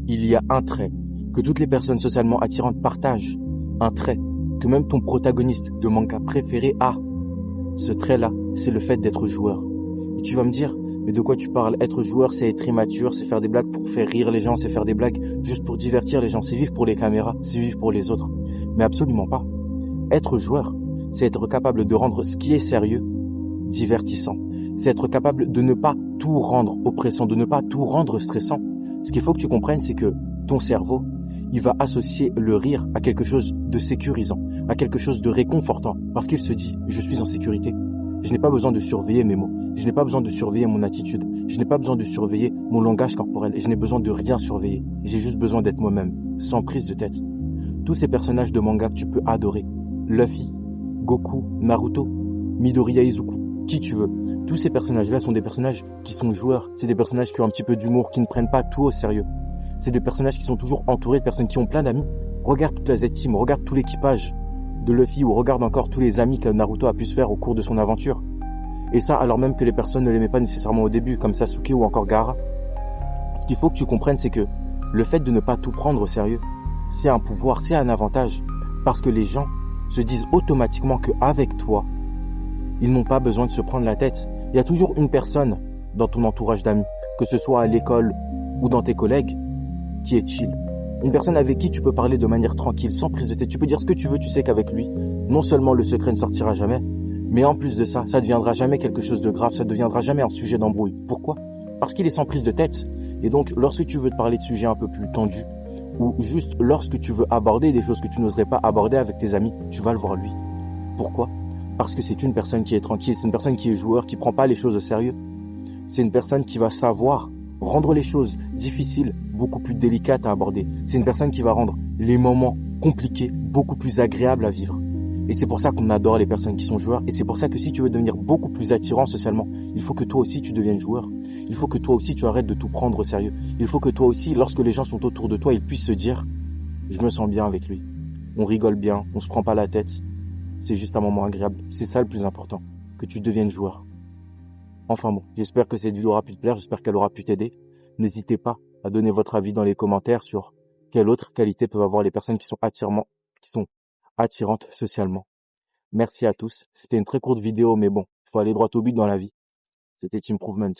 il y a un trait que toutes les personnes socialement attirantes partagent, un trait que même ton protagoniste de manga préféré a. Ce trait-là, c'est le fait d'être joueur. Et tu vas me dire, mais de quoi tu parles? Être joueur, c'est être immature, c'est faire des blagues pour faire rire les gens, c'est faire des blagues juste pour divertir les gens, c'est vivre pour les caméras, c'est vivre pour les autres. Mais absolument pas. Être joueur, c'est être capable de rendre ce qui est sérieux divertissant. C'est être capable de ne pas tout rendre oppressant, de ne pas tout rendre stressant. Ce qu'il faut que tu comprennes, c'est que ton cerveau, il va associer le rire à quelque chose de sécurisant, à quelque chose de réconfortant, parce qu'il se dit, je suis en sécurité. Je n'ai pas besoin de surveiller mes mots, je n'ai pas besoin de surveiller mon attitude, je n'ai pas besoin de surveiller mon langage corporel, je n'ai besoin de rien surveiller. J'ai juste besoin d'être moi-même, sans prise de tête. Tous ces personnages de manga que tu peux adorer, Luffy, Goku, Naruto, Midoriya Izuku, qui tu veux. Tous ces personnages-là sont des personnages qui sont joueurs, c'est des personnages qui ont un petit peu d'humour, qui ne prennent pas tout au sérieux. C'est des personnages qui sont toujours entourés de personnes qui ont plein d'amis. Regarde toute la Z-Team, regarde tout l'équipage de Luffy ou regarde encore tous les amis que Naruto a pu se faire au cours de son aventure. Et ça alors même que les personnes ne l'aimaient pas nécessairement au début, comme Sasuke ou encore Gaara. Ce qu'il faut que tu comprennes, c'est que le fait de ne pas tout prendre au sérieux, c'est un pouvoir, c'est un avantage. Parce que les gens se disent automatiquement qu'avec toi, ils n'ont pas besoin de se prendre la tête. Il y a toujours une personne dans ton entourage d'amis, que ce soit à l'école ou dans tes collègues, qui est chill. Une personne avec qui tu peux parler de manière tranquille, sans prise de tête. Tu peux dire ce que tu veux, tu sais qu'avec lui, non seulement le secret ne sortira jamais, mais en plus de ça, ça ne deviendra jamais quelque chose de grave, ça ne deviendra jamais un sujet d'embrouille. Pourquoi? Parce qu'il est sans prise de tête. Et donc, lorsque tu veux te parler de sujets un peu plus tendus, ou juste lorsque tu veux aborder des choses que tu n'oserais pas aborder avec tes amis, tu vas le voir lui. Pourquoi? Parce que c'est une personne qui est tranquille, c'est une personne qui est joueur, qui prend pas les choses au sérieux. C'est une personne qui va savoir rendre les choses difficiles beaucoup plus délicates à aborder. C'est une personne qui va rendre les moments compliqués beaucoup plus agréables à vivre. Et c'est pour ça qu'on adore les personnes qui sont joueurs. Et c'est pour ça que si tu veux devenir beaucoup plus attirant socialement, il faut que toi aussi tu deviennes joueur. Il faut que toi aussi tu arrêtes de tout prendre au sérieux. Il faut que toi aussi, lorsque les gens sont autour de toi, ils puissent se dire « Je me sens bien avec lui. On rigole bien, on se prend pas la tête. C'est juste un moment agréable. » C'est ça le plus important, que tu deviennes joueur. Enfin bon, j'espère que cette vidéo aura pu te plaire, j'espère qu'elle aura pu t'aider. N'hésitez pas à donner votre avis dans les commentaires sur quelle autre qualité peuvent avoir les personnes qui sont attirantes socialement. Merci à tous. C'était une très courte vidéo, mais bon, il faut aller droit au but dans la vie. C'était Improvement.